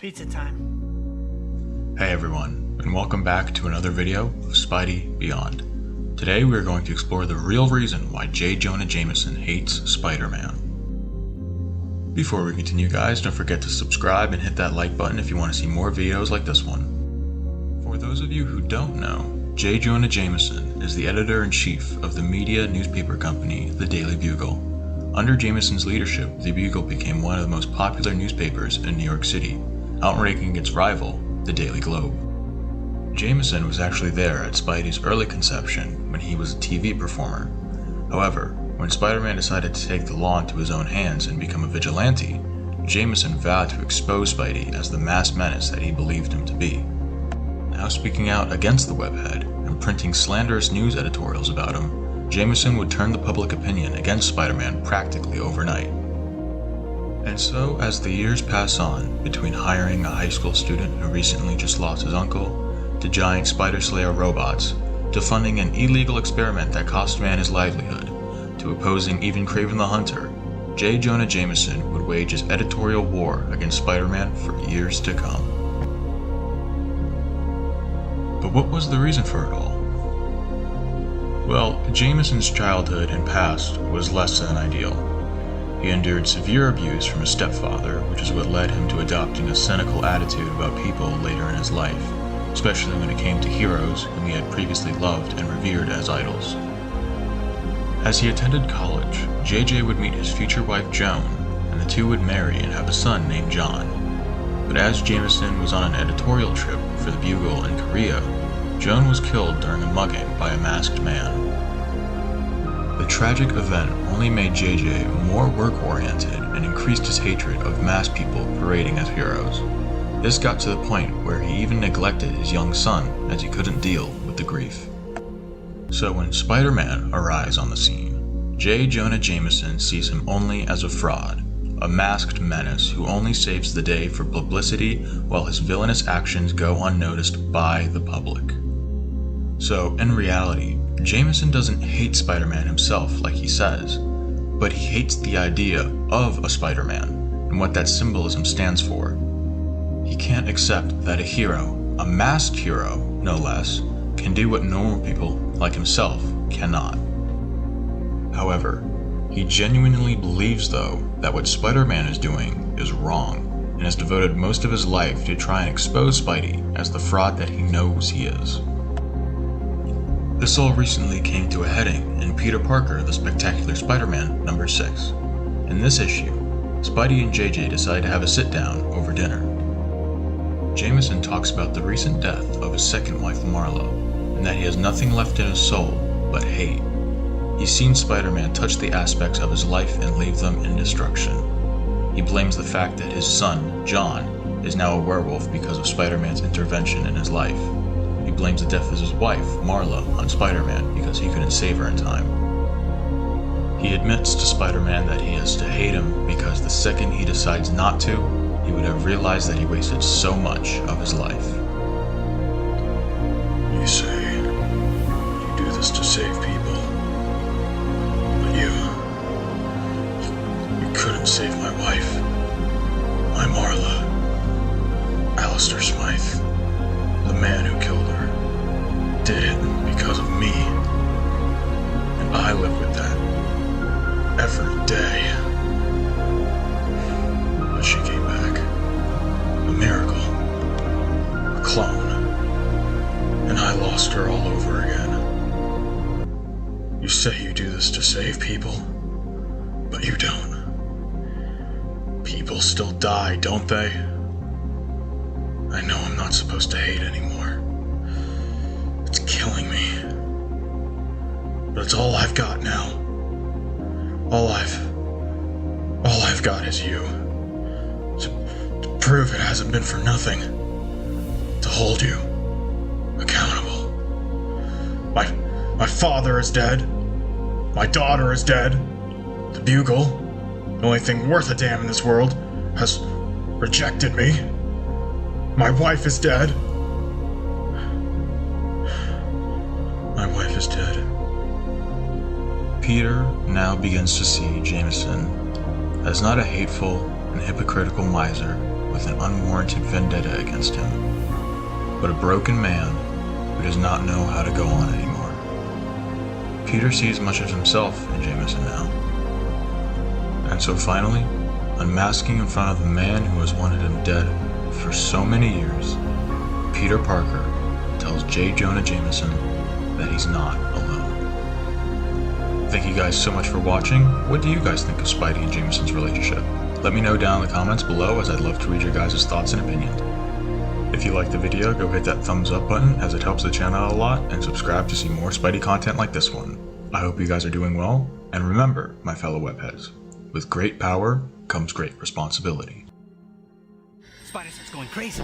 Pizza time. Hey everyone, and welcome back to another video of Spidey Beyond. Today we are going to explore the real reason why Jonah Jameson hates Spider-Man. Before we continue guys, don't forget to subscribe and hit that like button if you want to see more videos like this one. For those of you who don't know, Jonah Jameson is the editor-in-chief of the media newspaper company, The Daily Bugle. Under Jameson's leadership, The Bugle became one of the most popular newspapers in New York City, outranking its rival, The Daily Globe. Jameson was actually there at Spidey's early conception when he was a TV performer. However, when Spider-Man decided to take the law into his own hands and become a vigilante, Jameson vowed to expose Spidey as the masked menace that he believed him to be. Now speaking out against the webhead and printing slanderous news editorials about him, Jameson would turn the public opinion against Spider-Man practically overnight. And so, as the years pass on, between hiring a high school student who recently just lost his uncle, to giant spider slayer robots, to funding an illegal experiment that cost man his livelihood, to opposing even Kraven the Hunter, Jonah Jameson would wage his editorial war against Spider-Man for years to come. But what was the reason for it all? Well, Jameson's childhood and past was less than ideal. He endured severe abuse from his stepfather, which is what led him to adopting a cynical attitude about people later in his life, especially when it came to heroes whom he had previously loved and revered as idols. As he attended college, JJ would meet his future wife Joan, and the two would marry and have a son named John. But as Jameson was on an editorial trip for the Bugle in Korea, Joan was killed during a mugging by a masked man. The tragic event only made JJ more work-oriented and increased his hatred of masked people parading as heroes. This got to the point where he even neglected his young son as he couldn't deal with the grief. So when Spider-Man arrives on the scene, Jonah Jameson sees him only as a fraud, a masked menace who only saves the day for publicity while his villainous actions go unnoticed by the public. So, in reality, Jameson doesn't hate Spider-Man himself like he says, but he hates the idea of a Spider-Man and what that symbolism stands for. He can't accept that a hero, a masked hero no less, can do what normal people like himself cannot. However, he genuinely believes though that what Spider-Man is doing is wrong and has devoted most of his life to try and expose Spidey as the fraud that he knows he is. This all recently came to a heading in Peter Parker, The Spectacular Spider-Man number 6. In this issue, Spidey and JJ decide to have a sit-down over dinner. Jameson talks about the recent death of his second wife Marla, and that he has nothing left in his soul but hate. He's seen Spider-Man touch the aspects of his life and leave them in destruction. He blames the fact that his son, John, is now a werewolf because of Spider-Man's intervention in his life. He blames the death of his wife, Marla, on Spider-Man because he couldn't save her in time. He admits to Spider-Man that he has to hate him because the second he decides not to, he would have realized that he wasted so much of his life. You say you do this to save people, but you couldn't save my wife, my Marla. Alistair Smythe, the man who killed her, did it because of me, and I live with that every day. But she came back, a miracle, a clone, and I lost her all over again. You say you do this to save people, but you don't. People still die, don't they? I know I'm not supposed to hate anymore. It's killing me. But it's all I've got now. All I've got is you. To prove it hasn't been for nothing. To hold you accountable. My father is dead. My daughter is dead. The Bugle, the only thing worth a damn in this world, has rejected me. My wife is dead. My wife is dead. Peter now begins to see Jameson as not a hateful and hypocritical miser, with an unwarranted vendetta against him, but a broken man who does not know how to go on anymore. Peter sees much of himself in Jameson now. And so finally, unmasking in front of the man who has wanted him dead for so many years, Peter Parker tells J. Jonah Jameson that he's not alone. Thank you guys so much for watching. What do you guys think of Spidey and Jameson's relationship? Let me know down in the comments below, as I'd love to read your guys' thoughts and opinions. If you liked the video, go hit that thumbs up button, as it helps the channel out a lot, and subscribe to see more Spidey content like this one. I hope you guys are doing well, and remember, my fellow webheads, with great power comes great responsibility. Spidey starts going crazy.